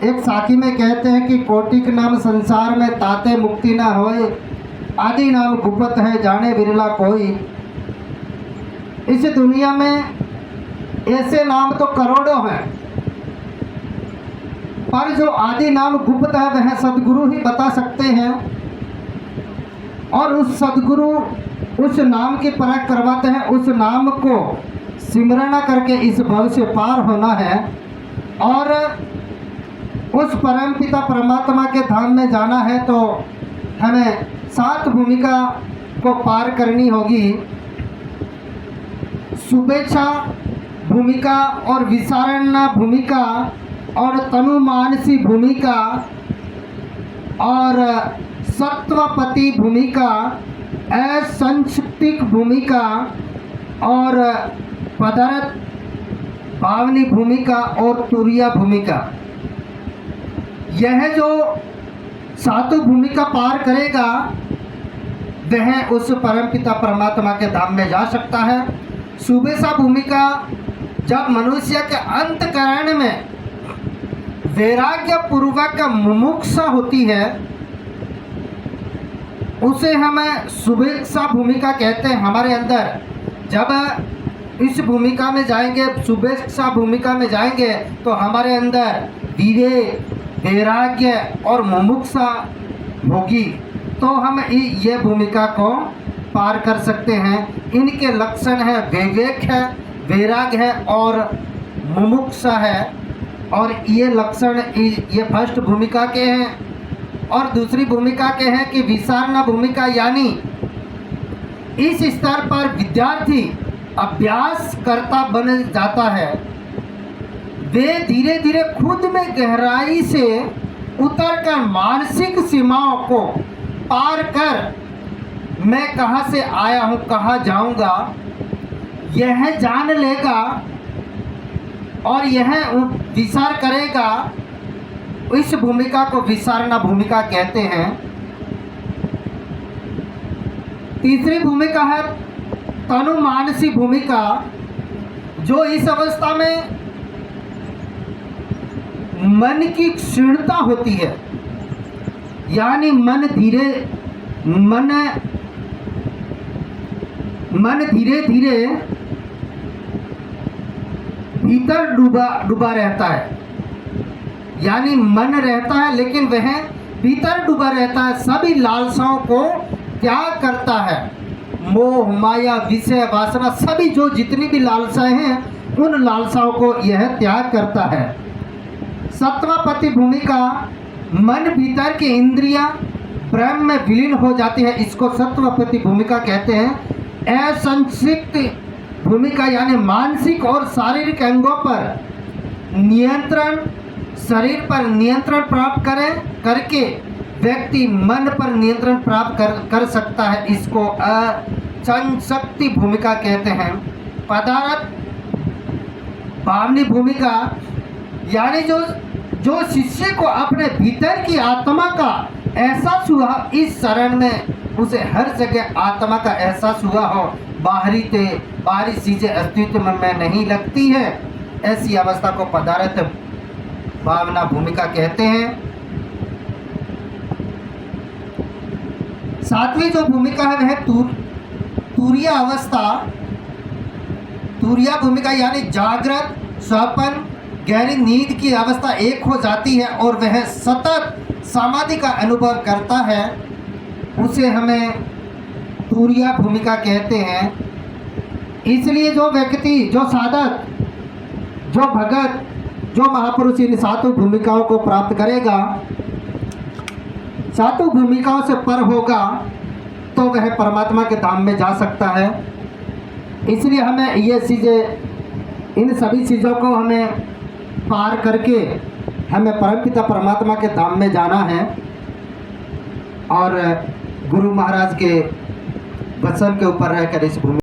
एक साखी में कहते हैं कि कोटिक नाम संसार में ताते मुक्ति ना होए, आदि नाम गुप्त है जाने बिरला कोई। इस दुनिया में ऐसे नाम तो करोड़ों हैं, पर जो आदि नाम गुप्त है वह सदगुरु ही बता सकते हैं, और उस सदगुरु उस नाम की परख करवाते हैं। उस नाम को सिमरना करके इस भव से पार होना है और उस परम पिता परमात्मा के धाम में जाना है, तो हमें 7 भूमिका को पार करनी होगी। शुभेच्छा भूमिका और विचारणा भूमिका और तनुमानसी भूमिका और सत्वपति भूमिका, असंस्कृतिक भूमिका और पदार्थ भावनी भूमिका और तुरिया भूमिका। यह जो 7 भूमिका पार करेगा वह उस परमपिता परमात्मा के धाम में जा सकता है। शुभेच्छा भूमिका जब मनुष्य के अंतकरण में वैराग्य पूर्वक मुमुक्षा होती है उसे हम शुभेच्छा भूमिका कहते हैं। हमारे अंदर जब इस भूमिका में जाएंगे, शुभेच्छा भूमिका में जाएंगे, तो हमारे अंदर विवेक, वैराग्य और मुमुक्षा होगी, तो हम ये भूमिका को पार कर सकते हैं। इनके लक्षण है विवेक है, वैराग्य है और मुमुक्षा है, और ये लक्षण ये फर्स्ट भूमिका के हैं। और दूसरी भूमिका के हैं कि विचारणा भूमिका, यानी इस स्तर पर विद्यार्थी अभ्यास करता बन जाता है। वे धीरे धीरे खुद में गहराई से उतरकर मानसिक सीमाओं को पार कर मैं कहाँ से आया हूँ, कहाँ जाऊँगा, यह जान लेगा और यह विचार करेगा। इस भूमिका को विचारणा भूमिका कहते हैं। तीसरी भूमिका है तनुमानसी भूमिका, जो इस अवस्था में मन की क्षीणता होती है, यानी मन धीरे धीरे भीतर डूबा रहता है, यानी मन रहता है लेकिन वह भीतर डूबा रहता है। सभी लालसाओं को त्याग करता है, मोह माया विषय वासना सभी जो जितनी भी लालसाएं हैं उन लालसाओं को यह त्याग करता है। सत्वपति भूमिका, मन भीतर की इंद्रियां ब्रह्म में विलीन हो जाती है, इसको सत्वपति भूमिका कहते हैं। असंक्षिप्त भूमिका यानी मानसिक और शारीरिक अंगों पर नियंत्रण, शरीर पर नियंत्रण प्राप्त करके व्यक्ति मन पर नियंत्रण प्राप्त कर सकता है, इसको असंशक्ति भूमिका कहते हैं। पदार्थ भावनी भूमिका, यानी जो शिष्य को अपने भीतर की आत्मा का एहसास हुआ, इस शरण में उसे हर जगह आत्मा का एहसास हुआ हो, बाहरी चीज़ें अस्तित्व में नहीं लगती है, ऐसी अवस्था को पदार्थ भावना भूमिका कहते हैं। 7वीं जो भूमिका है वह तुरिया अवस्था, तुरिया भूमिका यानी जागृत, स्वप्न, गहरी नींद की अवस्था एक हो जाती है और वह सतत समाधि का अनुभव करता है, उसे हमें तुरिया भूमिका कहते हैं। इसलिए जो व्यक्ति, जो साधक, जो भगत, जो महापुरुष इन 7 भूमिकाओं को प्राप्त करेगा, 7 भूमिकाओं से पर होगा, तो वह परमात्मा के धाम में जा सकता है। इसलिए हमें ये चीज़ें, इन सभी चीज़ों को हमें पार करके हमें परमपिता परमात्मा के धाम में जाना है और गुरु महाराज के वचन के ऊपर रहकर इस भूमि